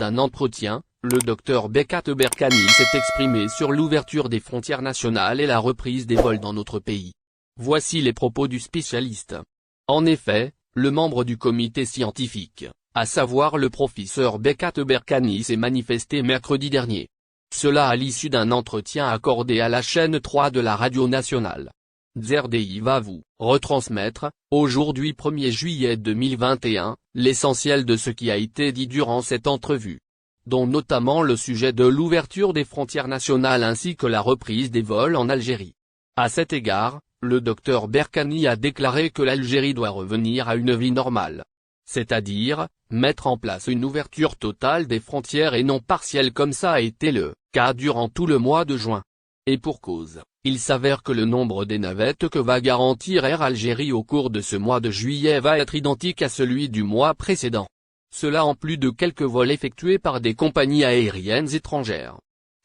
d'un entretien, le docteur Bekat Berkani s'est exprimé sur l'ouverture des frontières nationales et la reprise des vols dans notre pays. Voici les propos du spécialiste. En effet, le membre du comité scientifique, à savoir le professeur Bekat Berkani, s'est manifesté mercredi dernier. Cela à l'issue d'un entretien accordé à la chaîne 3 de la radio nationale. ZRDI va vous retransmettre, aujourd'hui 1er juillet 2021, l'essentiel de ce qui a été dit durant cette entrevue, dont notamment le sujet de l'ouverture des frontières nationales ainsi que la reprise des vols en Algérie. À cet égard, le docteur Berkani a déclaré que l'Algérie doit revenir à une vie normale. C'est-à-dire, mettre en place une ouverture totale des frontières et non partielle comme ça a été le cas durant tout le mois de juin. Et pour cause, il s'avère que le nombre des navettes que va garantir Air Algérie au cours de ce mois de juillet va être identique à celui du mois précédent. Cela en plus de quelques vols effectués par des compagnies aériennes étrangères.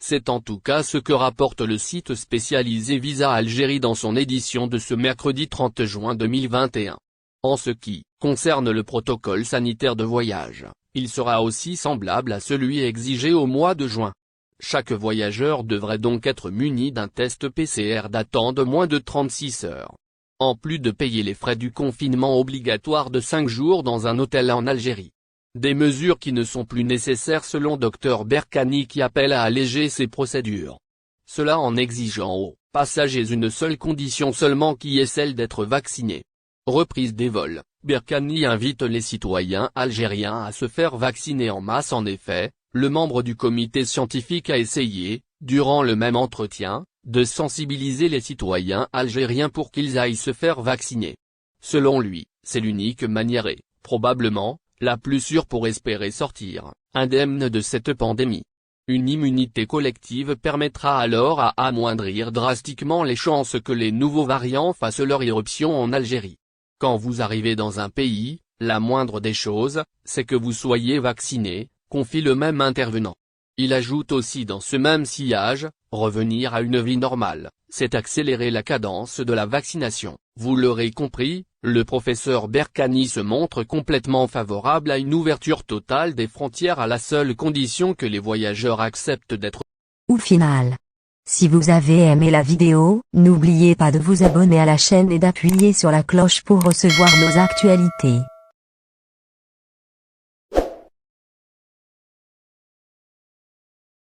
C'est en tout cas ce que rapporte le site spécialisé Visa Algérie dans son édition de ce mercredi 30 juin 2021. En ce qui concerne le protocole sanitaire de voyage, il sera aussi semblable à celui exigé au mois de juin. Chaque voyageur devrait donc être muni d'un test PCR datant de moins de 36 heures. En plus de payer les frais du confinement obligatoire de 5 jours dans un hôtel en Algérie. Des mesures qui ne sont plus nécessaires selon Dr Berkani, qui appelle à alléger ces procédures. Cela en exigeant aux passagers une seule condition seulement, qui est celle d'être vaccinés. Reprise des vols, Berkani invite les citoyens algériens à se faire vacciner en masse. En effet, le membre du comité scientifique a essayé, durant le même entretien, de sensibiliser les citoyens algériens pour qu'ils aillent se faire vacciner. Selon lui, c'est l'unique manière et, probablement, la plus sûre pour espérer sortir indemne de cette pandémie. Une immunité collective permettra alors à amoindrir drastiquement les chances que les nouveaux variants fassent leur irruption en Algérie. Quand vous arrivez dans un pays, la moindre des choses, c'est que vous soyez vacciné, confie le même intervenant. Il ajoute aussi dans ce même sillage, revenir à une vie normale, c'est accélérer la cadence de la vaccination. Vous l'aurez compris, le professeur Berkani se montre complètement favorable à une ouverture totale des frontières à la seule condition que les voyageurs acceptent d'être. Au final, si vous avez aimé la vidéo, n'oubliez pas de vous abonner à la chaîne et d'appuyer sur la cloche pour recevoir nos actualités.